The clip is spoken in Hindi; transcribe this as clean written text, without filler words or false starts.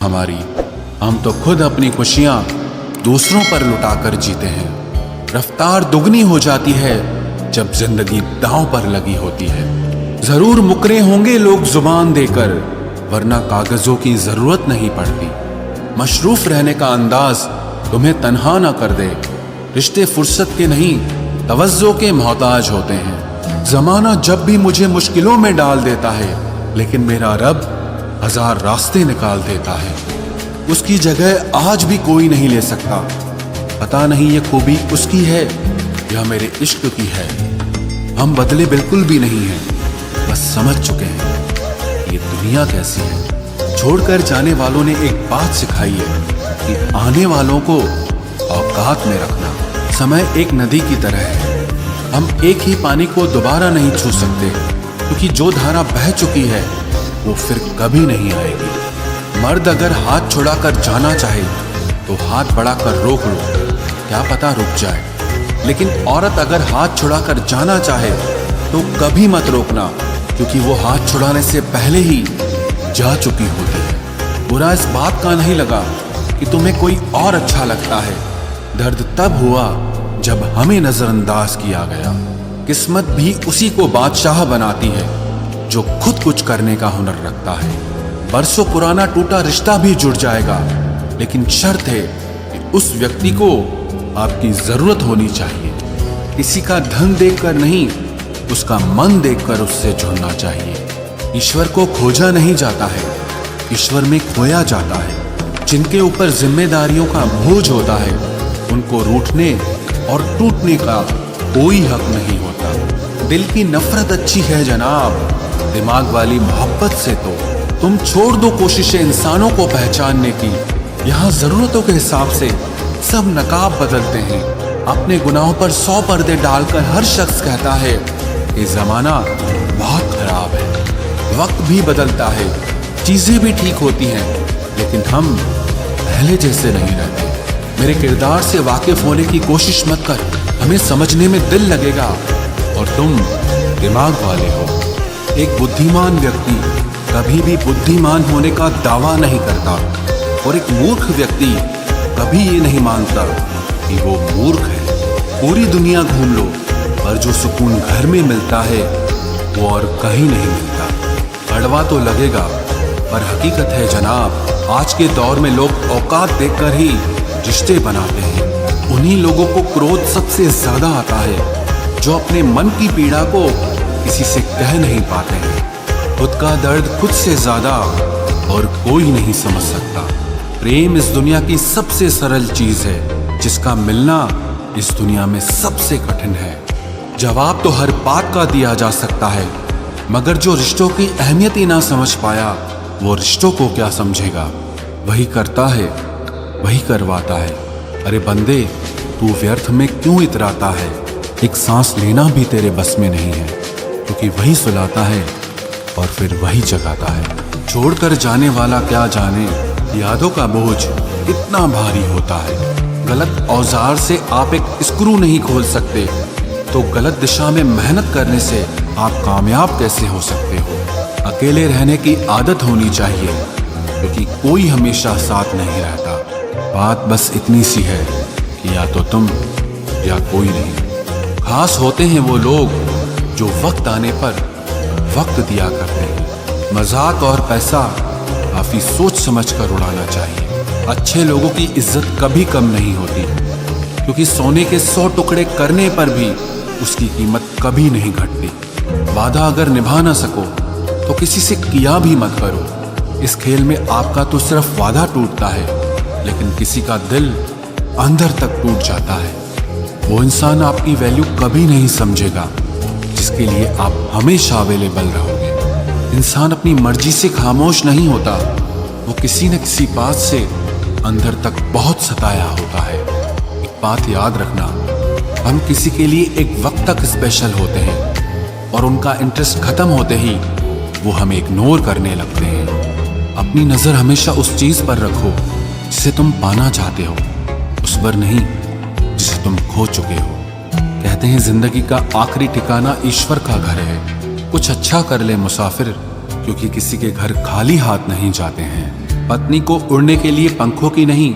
हमारी हम तो खुद अपनी खुशियां दूसरों पर लुटाकर जीते हैं। रफ्तार दुगनी हो जाती है जब जिंदगी दांव पर लगी होती है। जरूर मुकरे होंगे लोग जुबान देकर, वरना कागजों की जरूरत नहीं पड़ती। मशरूफ रहने का अंदाज तुम्हें तन्हा ना कर दे। रिश्ते फुर्सत के नहीं तवज्जो के मोहताज होते हैं। जमाना जब भी मुझे मुश्किलों में डाल देता है, लेकिन मेरा रब हजार रास्ते निकाल देता है। उसकी जगह आज भी कोई नहीं ले सकता। पता नहीं ये खूबी उसकी है या मेरे इश्क की है। हम बदले बिल्कुल भी नहीं हैं, बस समझ चुके हैं ये दुनिया कैसी है। छोड़कर जाने वालों ने एक बात सिखाई है कि आने वालों को औकात में रखना। समय एक नदी की तरह है। हम एक ही पानी को दोबारा नहीं छू सकते, क्योंकि जो धारा बह चुकी है वो फिर कभी नहीं आएगी। मर्द अगर हाथ छुड़ाकर जाना चाहे तो हाथ बढ़ाकर रोक लो, क्या पता रुक जाए। लेकिन औरत अगर हाथ छुड़ाकर जाना चाहे तो कभी मत रोकना, क्योंकि वो हाथ छुड़ाने से पहले ही जा चुकी होती है। बुरा इस बात का नहीं लगा कि तुम्हें कोई और अच्छा लगता है। दर्द तब हुआ जब हमें नजरअंदाज किया गया। किस्मत भी उसी को बादशाह बनाती है जो खुद कुछ करने का हुनर रखता है। बरसों पुराना टूटा रिश्ता भी जुड़ जाएगा, लेकिन शर्त है कि उस व्यक्ति को आपकी जरूरत होनी चाहिए। किसी का धन देखकर नहीं, उसका मन देखकर उससे जुड़ना चाहिए। ईश्वर को खोजा नहीं जाता है, ईश्वर में खोया जाता है। जिनके ऊपर जिम्मेदारियों का बोझ होता है, उनको रूठने और टूटने का कोई हक नहीं होता। दिल की नफरत अच्छी है जनाब, दिमाग वाली मोहब्बत से तो तुम छोड़ दो कोशिशें इंसानों को पहचानने की। यहाँ जरूरतों के हिसाब से सब नकाब बदलते हैं। अपने गुनाहों पर 100 पर्दे डालकर हर शख्स कहता है कि जमाना बहुत खराब है। वक्त भी बदलता है, चीजें भी ठीक होती हैं, लेकिन हम पहले जैसे नहीं रहते। मेरे किरदार से वाकिफ होने की कोशिश मत कर, हमें समझने में दिल लगेगा और तुम दिमाग वाले हो। एक बुद्धिमान व्यक्ति कभी भी बुद्धिमान होने का दावा नहीं करता, और एक मूर्ख व्यक्ति कभी ये नहीं मानता कि वो मूर्ख है। पूरी दुनिया घूम लो, पर जो सुकून घर में मिलता है वो और कहीं नहीं मिलता। कड़वा तो लगेगा, पर हकीकत है जनाब, आज के दौर में लोग औकात देखकर ही रिश्ते बनाते हैं। उन्हीं लोगों को क्रोध सबसे ज्यादा आता है जो अपने मन की पीड़ा को किसी से कह नहीं पाते हैं। खुद का दर्द खुद से ज्यादा और कोई नहीं समझ सकता। प्रेम इस दुनिया की सबसे सरल चीज है, जिसका मिलना इस दुनिया में सबसे कठिन है। जवाब तो हर बात का दिया जा सकता है, मगर जो रिश्तों की अहमियत ही ना समझ पाया, वो रिश्तों को क्या समझेगा। वही करता है, वही करवाता है। अरे बंदे, तू व्यर्थ में क्यों इतराता है। एक सांस लेना भी तेरे बस में नहीं है, क्योंकि वही सुलाता है और फिर वही जगाता है। छोड़कर जाने वाला क्या जाने, यादों का बोझ इतना भारी होता है। गलत औजार से आप एक स्क्रू नहीं खोल सकते, तो गलत दिशा में मेहनत करने से आप कामयाब कैसे हो सकते हो। अकेले रहने की आदत होनी चाहिए, क्योंकि कोई हमेशा साथ नहीं रहता। बात बस इतनी सी है कि या तो तुम या कोई नहीं। खास होते हैं वो लोग जो वक्त आने पर वक्त दिया करते हैं। मजाक और पैसा काफी सोच समझ कर उड़ाना चाहिए। अच्छे लोगों की इज्जत कभी कम नहीं होती, क्योंकि सोने के 100 टुकड़े करने पर भी उसकी कीमत कभी नहीं घटती। वादा अगर निभा ना सको तो किसी से किया भी मत करो। इस खेल में आपका तो सिर्फ वादा टूटता है, लेकिन किसी का दिल अंदर तक टूट जाता है। वो इंसान आपकी वैल्यू कभी नहीं समझेगा जिसके लिए आप हमेशा अवेलेबल रहोगे। इंसान अपनी मर्जी से खामोश नहीं होता, वो किसी न किसी बात से अंदर तक बहुत सताया होता है। एक बात याद रखना, हम किसी के लिए एक वक्त तक स्पेशल होते हैं, और उनका इंटरेस्ट खत्म होते ही वो हमें इग्नोर करने लगते हैं। अपनी नजर हमेशा उस चीज पर रखो जिसे तुम पाना चाहते हो, उस पर नहीं जिसे तुम खो चुके हो। कहते हैं जिंदगी का आखिरी ठिकाना ईश्वर का घर है। कुछ अच्छा कर ले मुसाफिर, क्योंकि किसी के घर खाली हाथ नहीं जाते हैं। पत्नी को उड़ने के लिए पंखों की नहीं